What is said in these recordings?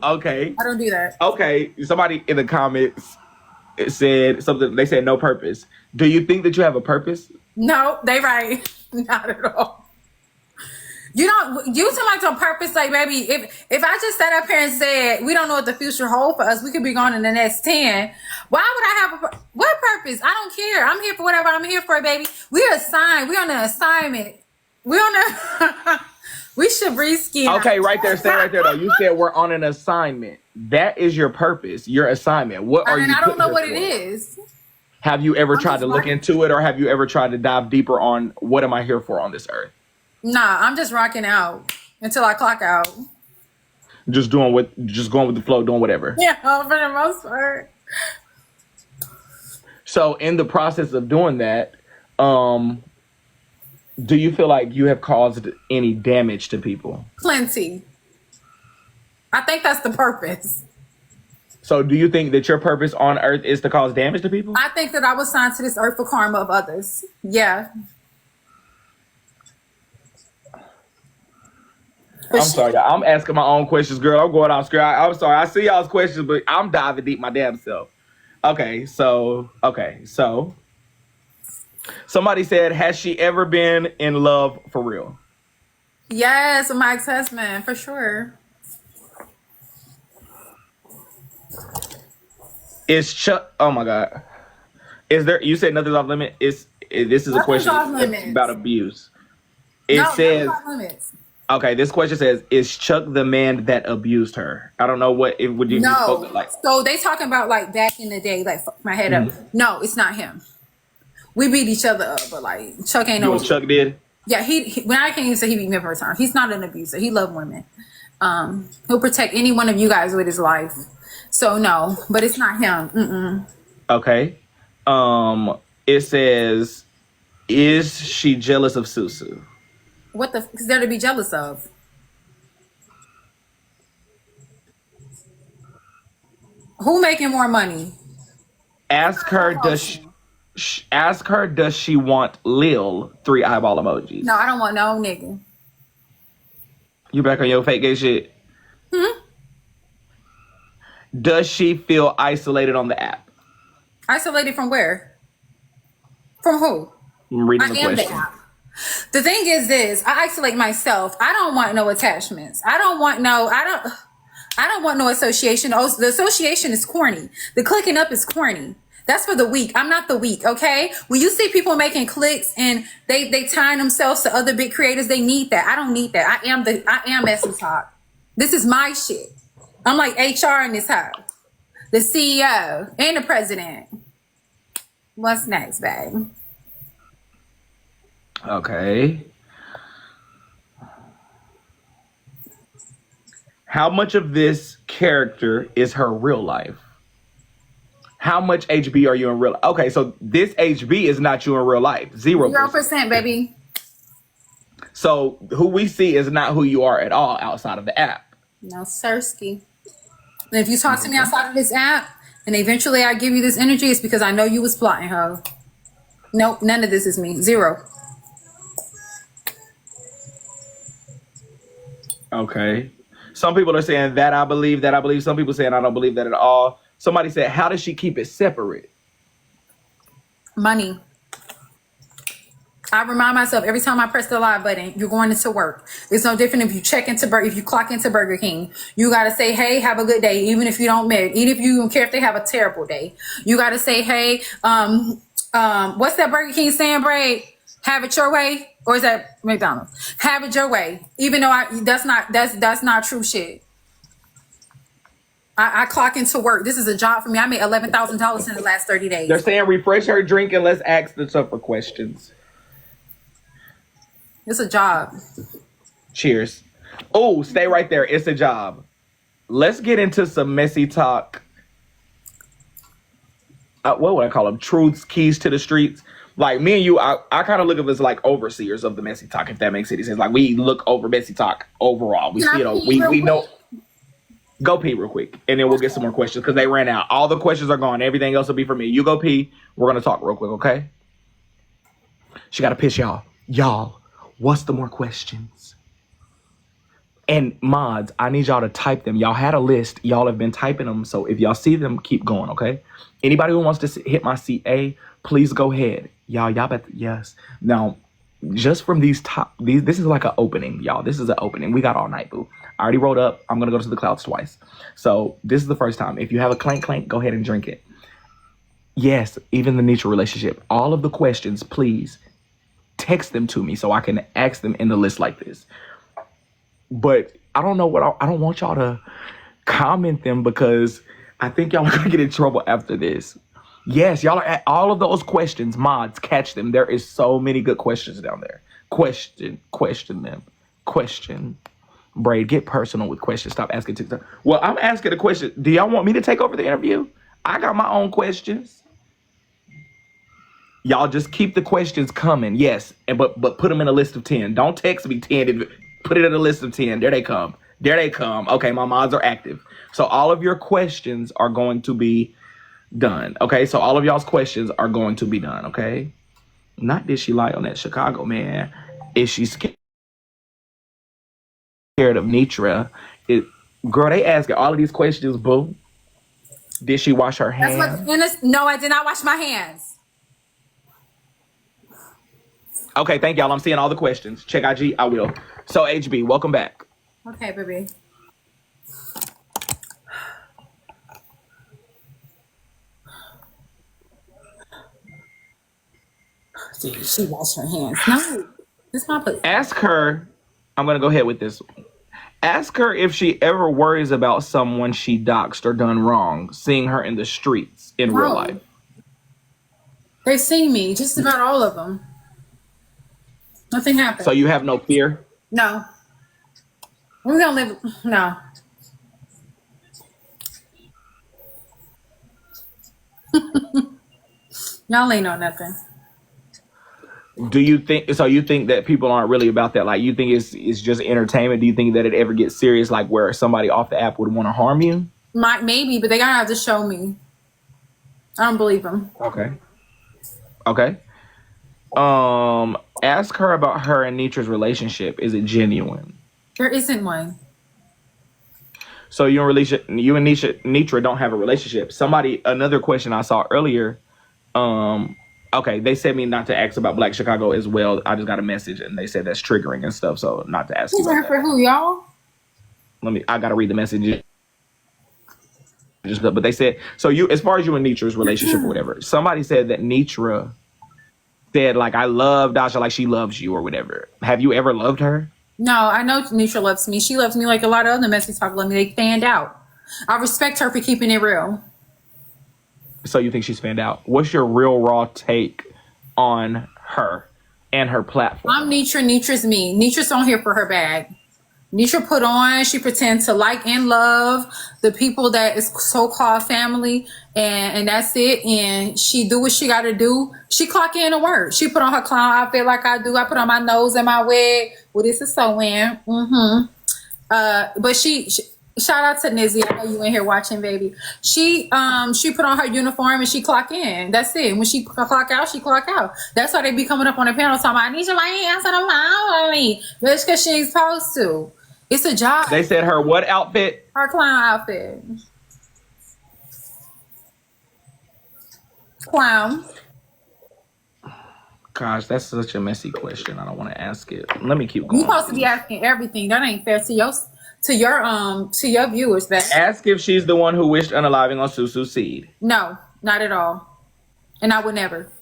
Okay. I don't do that. Okay. Somebody in the comments said something. They said no purpose. Do you think that you have a purpose? No, they right. Not at all. You don't. You seem like on purpose. Like, baby, if I just sat up here and said we don't know what the future holds for us, we could be gone in the next 10. Why would I have what purpose? I don't care. I'm here for whatever I'm here for, baby. We're assigned. We're on an assignment. We're on a. We should breathe skin. Okay, right there. Stay right there, though. You said we're on an assignment. That is your purpose, your assignment. What are you? And I don't know what for? it is. Have you ever tried to look into it, or have you ever tried to dive deeper on what am I here for on this earth? Nah, I'm just rocking out until I clock out. Just going with the flow, doing whatever. Yeah, for the most part. So in the process of doing that, do you feel like you have caused any damage to people? Plenty. I think that's the purpose. So do you think that your purpose on earth is to cause damage to people? I think that I was signed to this earth for karma of others. Yeah. I'm sorry. I'm asking my own questions, girl. I'm going off script. I'm sorry. I see y'all's questions, but I'm diving deep my damn self. Okay, so somebody said, has she ever been in love for real? Yes, with my ex-husband, for sure. Is Chuck? Oh my God. Is there? You said nothing's off limit. This is a question about abuse. It says. Okay, this question says, is Chuck the man that abused her? I don't know what it would you spoke like. So they talking about like back in the day, like fuck my head up. No, it's not him. We beat each other up, but like Chuck ain't no. Chuck did? Yeah, he when I can't even say he beat me up for a time. He's not an abuser. He loves women. He'll protect any one of you guys with his life. So no, but it's not him. Mm-mm. Okay. It says, is she jealous of Susu? What the is there to be jealous of? Who making more money? Ask her, does she want Lil? 3 eyeball emojis. No, I don't want no nigga. You back on your fake gay shit? Does she feel isolated on the app? Isolated from where? From who? I'm reading the question. The app. The thing is this, I isolate myself. I don't want no attachments. I don't want no association. The association is corny. The clicking up is corny. That's for the weak. I'm not the weak, okay? When you see people making clicks and they tying themselves to other big creators, they need that. I don't need that. I am Essence Talk. This is my shit. I'm like HR in this house. The CEO and the president. What's next, babe? Okay. How much of this character is her real life? How much HB are you in real? Okay, so this HB is not you in real life. 0%, baby. So who we see is not who you are at all outside of the app. No, sirski. And if you talk to me outside of this app, and eventually I give you this energy, it's because I know you was plotting, ho. Nope, none of this is me. 0. Okay. Some people are saying that I believe. Some people saying I don't believe that at all. Somebody said, how does she keep it separate? Money. I remind myself every time I press the live button, you're going into work. It's no different if you if you clock into Burger King. You got to say, hey, have a good day. Even if you don't even if you don't care if they have a terrible day. You got to say, hey, what's that Burger King saying, Braid? Have it your way. Or is that McDonald's? Have it your way. Even though that's not true shit. I clock into work. This is a job for me. I made $11,000 in the last 30 days. They're saying refresh her drink and let's ask the tougher questions. It's a job. Cheers. Oh, stay right there. It's a job. Let's get into some messy talk. What would I call them? Truths, keys to the streets. Like me and you, I kind of look at us like overseers of the messy talk, if that makes any sense. Like we look over messy talk overall. We see it. We know. Go pee real quick, and then we'll get some more questions because they ran out. All the questions are gone. Everything else will be for me. You go pee. We're gonna talk real quick, okay? She got to piss y'all. Y'all, what's the more questions? And mods, I need y'all to type them. Y'all had a list. Y'all have been typing them. So if y'all see them, keep going, okay? Anybody who wants to hit my CA, please go ahead. Y'all bet. Yes. Now, just from this is like an opening, y'all. This is an opening. We got all night, boo. I already wrote up. I'm going to go to the clouds twice. So this is the first time. If you have a clank, go ahead and drink it. Yes, even the nature relationship. All of the questions, please text them to me so I can ask them in the list like this. But I don't know I don't want y'all to comment them because I think y'all are gonna get in trouble after this. Yes, y'all are at all of those questions. Mods, catch them. There is so many good questions down there. Question them. Question. Braid, get personal with questions. Stop asking TikTok. Well, I'm asking a question. Do y'all want me to take over the interview? I got my own questions. Y'all just keep the questions coming. Yes, but put them in a list of 10. Don't text me 10. Put it in a list of 10. There they come. Okay, my mods are active. So all of your questions are going to be done. Okay, so all of y'all's questions are going to be done. Okay. Not did she lie on that Chicago man. Is she scared of Nitra? Girl, they asking all of these questions, boo. Did she wash her hands? No, I did not wash my hands. Okay, thank y'all. I'm seeing all the questions. Check IG. I will. So HB, welcome back. Okay, baby. She washed her hands. No, this is my place. Ask her. I'm gonna go ahead with this. Ask her if she ever worries about someone she doxed or done wrong, seeing her in the streets in real life. They've seen me, just about all of them. Nothing happened. So you have no fear? No. We're gonna live. No. Y'all ain't know nothing. Do you think so? You think that people aren't really about that? Like, you think it's just entertainment? Do you think that it ever gets serious, like where somebody off the app would want to harm you? Maybe, but they gotta have to show me. I don't believe them. Okay. Ask her about her and Nitra's relationship. Is it genuine? There isn't one. So you and Nitra don't have a relationship. Another question I saw earlier. Okay, they said me not to ask about Black Chicago as well. I just got a message and they said that's triggering and stuff, so not to ask you about that. For who, y'all? I gotta read the message. But they said, so as far as you and Nitra's relationship or whatever, somebody said that Nitra said, like, I love Dasha like she loves you or whatever. Have you ever loved her? No, I know Nitra loves me. She loves me like a lot of other messy talk love me. They fanned out. I respect her for keeping it real. So you think she's fanned out? What's your real raw take on her and her platform? I'm Nitra. Nitra's me. Nitra's on here for her bag. Nitra put on, she pretends to like and love the people that is so-called family, and that's it. And she do what she got to do. She clock in to work. She put on her clown outfit like I do. I put on my nose and my wig. Well, this is sewing. But she shout out to Nizzy. I know you in here watching, baby. She put on her uniform and she clock in. That's it. When she clock out, she clock out. That's why they be coming up on the panel talking about, I need your answer to my. That's because she ain't supposed to. It's a job. They said her what outfit? Her clown outfit. Clown. Gosh, that's such a messy question. I don't want to ask it. Let me keep going. You're supposed to be asking everything. That ain't fair to your viewers. That ask if she's the one who wished unaliving on Susu's seed. No, not at all. And I would never.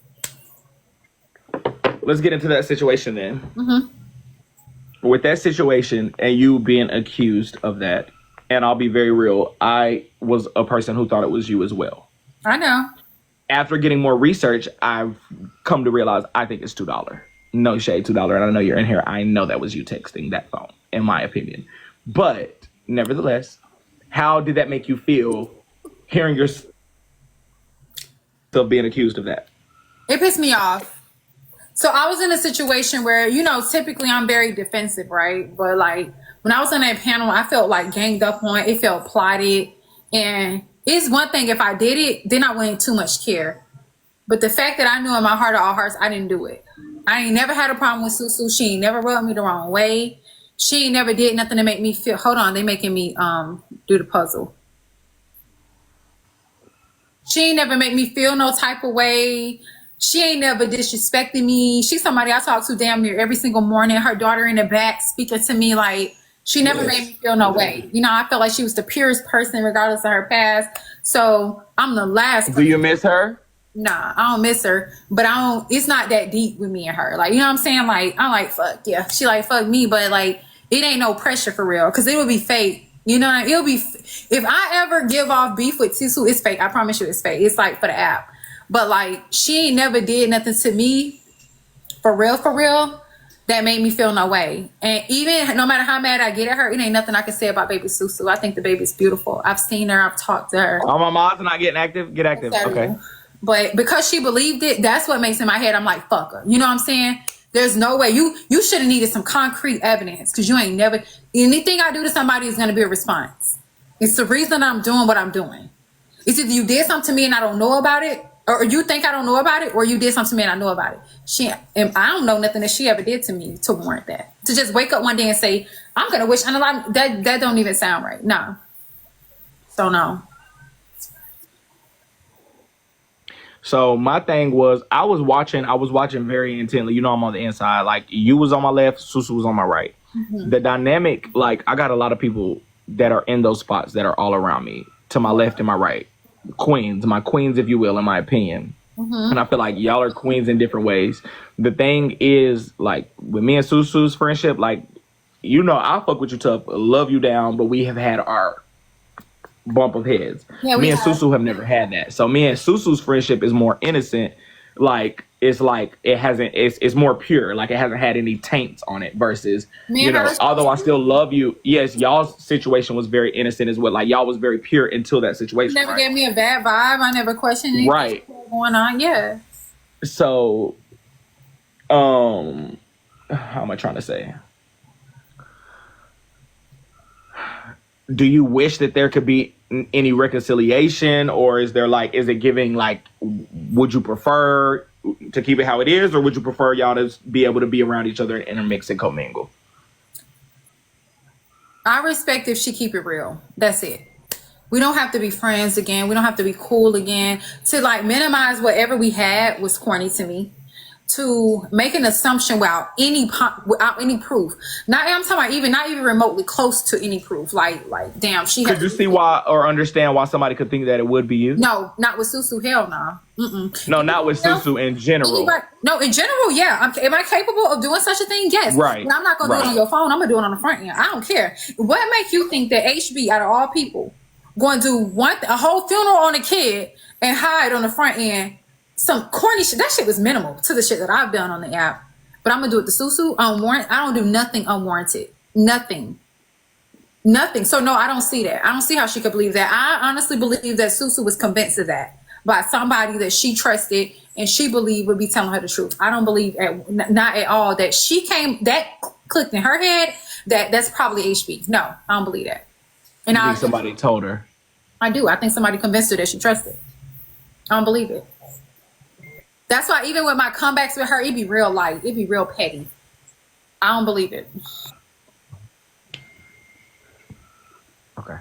Let's get into that situation then. With that situation and you being accused of that, and I'll be very real, I was a person who thought it was you as well. I know. After getting more research, I've come to realize I think it's $2. No shade, $2. And I know you're in here. I know that was you texting that phone, in my opinion. But nevertheless, how did that make you feel hearing yourself being accused of that? It pissed me off. So I was in a situation where, typically I'm very defensive, right? But like when I was on that panel, I felt like ganged up on. It felt plotted. And it's one thing if I did it, then I wouldn't too much care. But the fact that I knew in my heart of all hearts, I didn't do it. I ain't never had a problem with Susu. She ain't never rubbed me the wrong way. She ain't never did nothing to make me feel. Hold on, they making me do the puzzle. She ain't never make me feel no type of way. She ain't never disrespected me. She's somebody I talk to damn near every single morning. Her daughter in the back speaking to me like she never made me feel no way. You know, I felt like she was the purest person regardless of her past. So I'm the last. Do you miss her? Nah, I don't miss her, but I don't. It's not that deep with me and her. Like, you know what I'm saying? Like, I'm like, fuck yeah. She like fuck me, but like, it ain't no pressure for real, because it would be fake. You know, it'll be. If I ever give off beef with Sisu, it's fake. I promise you, it's fake. It's like for the app, but like, she ain't never did nothing to me, for real, that made me feel no way. And even no matter how mad I get at her, it ain't nothing I can say about baby Susu. I think the baby's beautiful. I've seen her. I've talked to her. All my moms are not getting active. Get active. Okay. But because she believed it, that's what makes in my head, I'm like, fuck her. You know what I'm saying? There's no way. You should have needed some concrete evidence, because you ain't never, anything I do to somebody is going to be a response. It's the reason I'm doing what I'm doing. It's either you did something to me and I don't know about it, or you think I don't know about it, or you did something to me and I know about it. And I don't know nothing that she ever did to me to warrant that. To just wake up one day and say, I'm going to wish, and that don't even sound right. No. So no. So my thing was, I was watching very intently. You know, I'm on the inside. Like, you was on my left, Susu was on my right. Mm-hmm. The dynamic, like, I got a lot of people that are in those spots that are all around me, to my left and my right. Queens, my queens, if you will, in my opinion. Mm-hmm. And I feel like y'all are queens in different ways. The thing is, like, with me and Susu's friendship, like, you know, I'll fuck with you tough, love you down, but we have had our bump of heads. Yeah, me and Susu have never had that. So me and Susu's friendship is more innocent. Like, it's more pure. Like, it hasn't had any taints on it versus, you know, although I still love you. Yes, y'all's situation was very innocent as well. Like, y'all was very pure until that situation. You never gave me a bad vibe. I never questioned anything going on. Yeah. So, how am I trying to say? Do you wish that there could be any reconciliation, or is it giving, like, would you prefer to keep it how it is, or would you prefer y'all to be able to be around each other and intermix and commingle? I respect if she keep it real. That's it. We don't have to be friends again. We don't have to be cool again. To like minimize whatever we had was corny to me. To make an assumption without any proof. I'm talking about not even remotely close to any proof. Like damn, she. Could you see why or understand why somebody could think that it would be you? No, not with Susu. Hell no. Mm-mm. No, not with Susu in general. No, in general, yeah. Am I capable of doing such a thing? Yes. Right. But I'm not gonna do it on your phone. I'm gonna do it on the front end. I don't care. What makes you think that HB, out of all people, going to do a whole funeral on a kid and hide on the front end? Some corny shit. That shit was minimal to the shit that I've done on the app. But I'm gonna do it to Susu unwarranted. I don't do nothing unwarranted. Nothing. So no, I don't see that. I don't see how she could believe that. I honestly believe that Susu was convinced of that by somebody that she trusted and she believed would be telling her the truth. I don't believe not at all that that clicked in her head that's probably HB. No, I don't believe that. And I think somebody told her. I do. I think somebody convinced her that she trusted. I don't believe it. That's why even with my comebacks with her, it'd be real light. It'd be real petty. I don't believe it. Okay.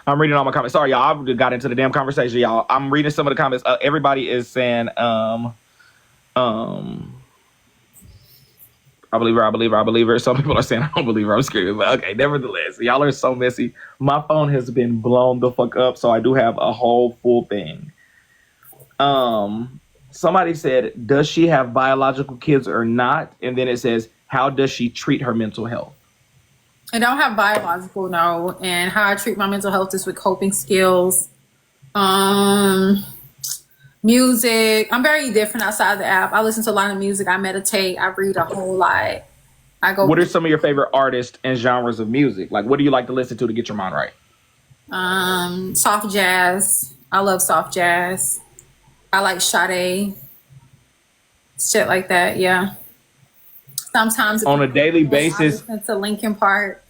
I'm reading all my comments. Sorry, y'all. I got into the damn conversation, y'all. I'm reading some of the comments. Everybody is saying, I believe her. Some people are saying, I don't believe her. I'm screaming. But okay, nevertheless, y'all are so messy. My phone has been blown the fuck up, so I do have a whole full thing. Somebody said, does she have biological kids or not? And then it says, how does she treat her mental health? I don't have biological, no. And how I treat my mental health is with coping skills. Music. I'm very different outside the app. I listen to a lot of music. I meditate. I read a whole lot. What are some of your favorite artists and genres of music? Like, what do you like to listen to get your mind right? Soft jazz. I love soft jazz. I like Sade, shit like that. Yeah. Sometimes on a daily basis, I listen to Linkin Park,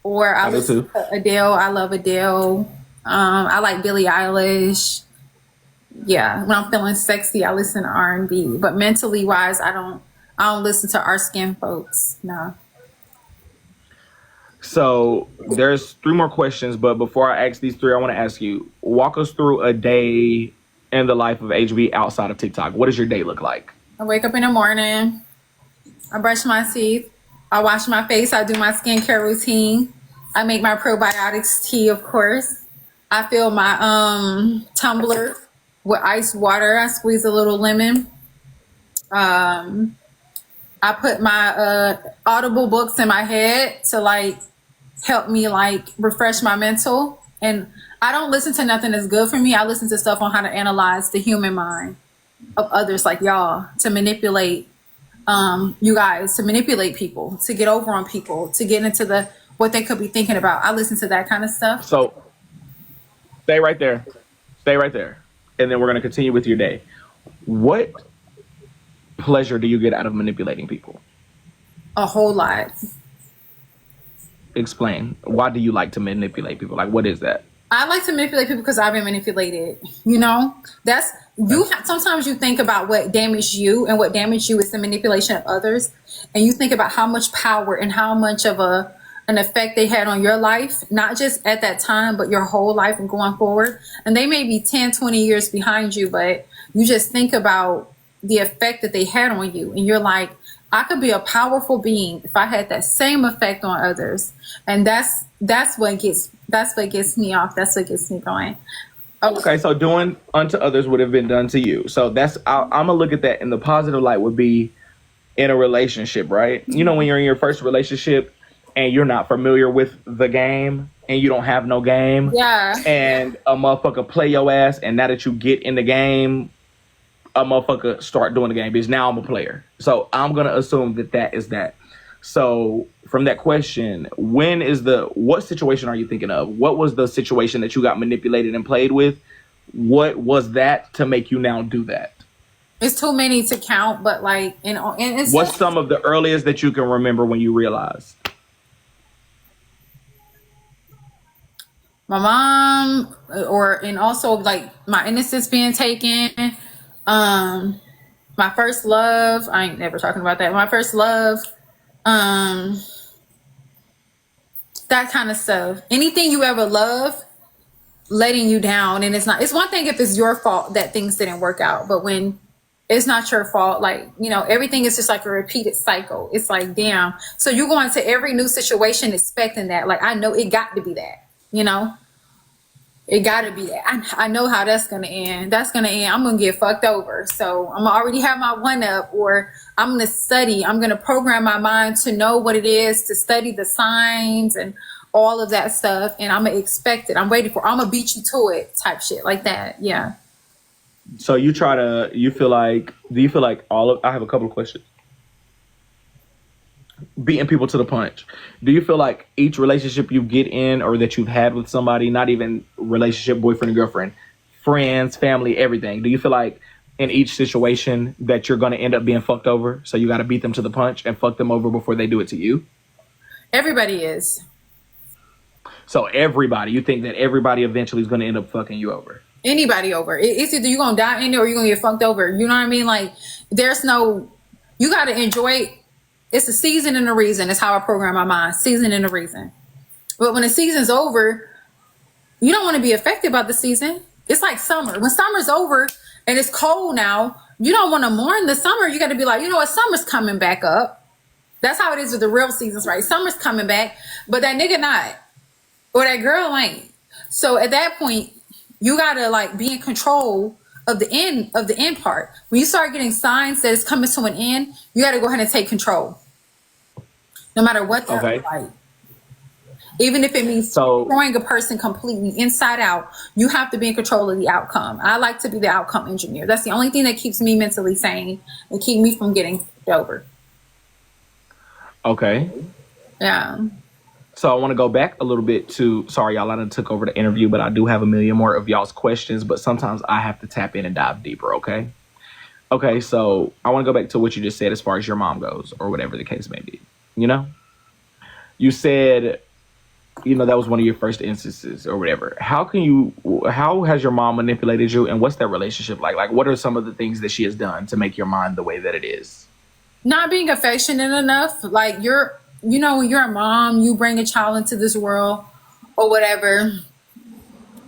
or I listen to Adele. I love Adele. I like Billie Eilish. Yeah, when I'm feeling sexy, I listen to R&B. But mentally wise, I don't listen to our skin folks. No. So there's three more questions, but before I ask these three, I want to ask you, walk us through a day in the life of HB outside of TikTok. What does your day look like? I wake up in the morning. I brush my teeth. I wash my face. I do my skincare routine. I make my probiotics tea, of course. I fill my tumbler with ice water. I squeeze a little lemon. Um, I put my Audible books in my head to like help me like refresh my mental. And I don't listen to nothing that's good for me. I listen to stuff on how to analyze the human mind of others like y'all, to manipulate you guys, to manipulate people, to get over on people, to get into the what they could be thinking about. I listen to that kind of stuff. So stay right there. Stay right there. And then we're going to continue with your day. What pleasure do you get out of manipulating people? A whole lot. Explain. Why do you like to manipulate people? Like, what is that? I like to manipulate people because I've been manipulated. You know, that's you. Sometimes you think about what damaged you, and what damaged you is the manipulation of others, and you think about how much power and how much of an effect they had on your life, not just at that time, but your whole life and going forward. And they may be 10, 20 years behind you, but you just think about the effect that they had on you, and you're like, I could be a powerful being if I had that same effect on others. And that's what gets me off. That's what gets me going. Okay, so doing unto others would have been done to you. So I'm gonna look at that in the positive light. Would be in a relationship, right? You know, when you're in your first relationship and you're not familiar with the game and you don't have no game, Yeah. and a motherfucker play your ass, and now that you get in the game, a motherfucker start doing the game because now I'm a player. So I'm gonna assume that is that. So from that question, what situation are you thinking of? What was the situation that you got manipulated and played with? What was that to make you now do that? It's too many to count, but like, and it's What's some of the earliest that you can remember when you realized? my mom, and also like my innocence being taken. My first love. I ain't never talking about that. My first love. That kind of stuff. Anything you ever love, letting you down, and it's one thing if it's your fault that things didn't work out, but when it's not your fault, like, you know, everything is just like a repeated cycle. It's like, damn. So you go into every new situation expecting that. Like, I know it got to be that, you know? It got to be that. I know how that's going to end. That's going to end. I'm going to get fucked over. So I'm already have my one up, or I'm going to study. I'm going to program my mind to know what it is, to study the signs and all of that stuff. And I'm going to expect it. I'm waiting for, I'm going to beat you to it type shit like that. Yeah. So do you feel like I have a couple of questions. Beating people to the punch. Do you feel like each relationship you get in or that you've had with somebody, not even relationship, boyfriend and girlfriend, friends, family, everything, do you feel like in each situation that you're going to end up being fucked over? So you got to beat them to the punch and fuck them over before they do it to you? Everybody is. So you think that everybody eventually is going to end up fucking you over? Anybody over. It's either you're going to die in there or you're going to get fucked over. You know what I mean? Like, you got to enjoy. It's a season and a reason. It's how I program my mind. Season and a reason. But when the season's over, you don't want to be affected by the season. It's like summer. When summer's over and it's cold now, you don't want to mourn the summer. You got to be like, you know what? Summer's coming back up. That's how it is with the real seasons, right? Summer's coming back, but that nigga not. Or that girl ain't. So at that point, you got to like be in control of the end part. When you start getting signs that it's coming to an end, you got to go ahead and take control. No matter what that looks like. Even if it means destroying a person completely inside out, you have to be in control of the outcome. I like to be the outcome engineer. That's the only thing that keeps me mentally sane and keep me from getting over. Okay. Yeah. So I want to go back a little bit to, sorry, y'all, I done took over the interview, but I do have a million more of y'all's questions, but sometimes I have to tap in and dive deeper, okay? Okay, so I want to go back to what you just said as far as your mom goes, or whatever the case may be, you know? You said, you know, that was one of your first instances or whatever. How has your mom manipulated you, and what's that relationship like? Like, what are some of the things that she has done to make your mind the way that it is? Not being affectionate enough. Like, you know, when you're a mom, you bring a child into this world or whatever,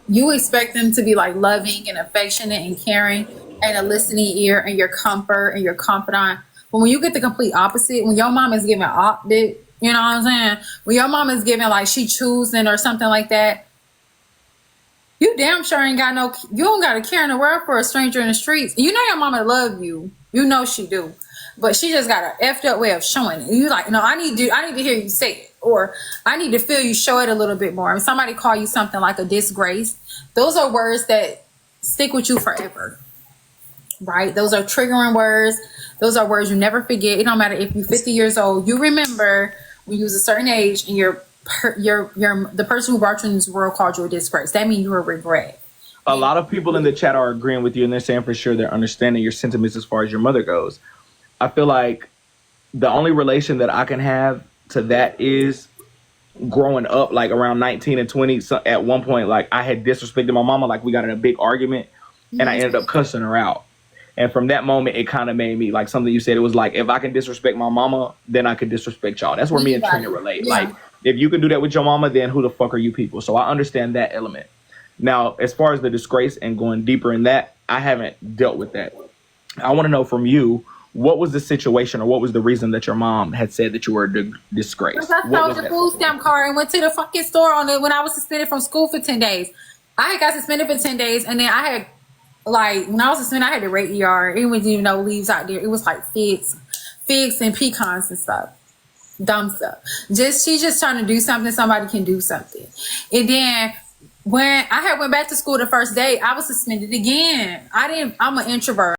you expect them to be like loving and affectionate and caring and a listening ear and your comfort and your confidant. But when you get the complete opposite, when your mom is giving dick, you know what I'm saying? When your mom is giving like she choosing or something like that, you damn sure ain't got no, you don't got a care in the world for a stranger in the streets. You know your mama love you. You know she do. But she just got a effed up way of showing it. You like, no, I need to hear you say it. Or I need to feel you show it a little bit more. If somebody call you something like a disgrace, those are words that stick with you forever. Right? Those are triggering words. Those are words you never forget. It don't matter if you're 50 years old. You remember when you was a certain age and the person who brought you in this world called you a disgrace. That means you a regret. A lot of people in the chat are agreeing with you, and they're saying for sure they're understanding your sentiments as far as your mother goes. I feel like the only relation that I can have to that is growing up, like around 19 and 20. So at one point, like I had disrespected my mama, like we got in a big argument, and I ended up cussing her out. And from that moment, it kind of made me, like something you said, it was like, if I can disrespect my mama, then I can disrespect y'all. That's where me and Trina relate. Yeah. Like, if you can do that with your mama, then who the fuck are you people? So I understand that element. Now, as far as the disgrace and going deeper in that, I haven't dealt with that. I want to know from you, what was the situation or what was the reason that your mom had said that you were a disgrace? Because I sold the food stamp card and went to the fucking store on it when I was suspended from school for 10 days. I got suspended for 10 days and then I had, like, when I was suspended, I had to rate ER. It wasn't even no leaves out there. It was like figs and pecans and stuff. Dumb stuff. She's just trying to do something. Somebody can do something. And then when I had went back to school the first day, I was suspended again. I'm an introvert.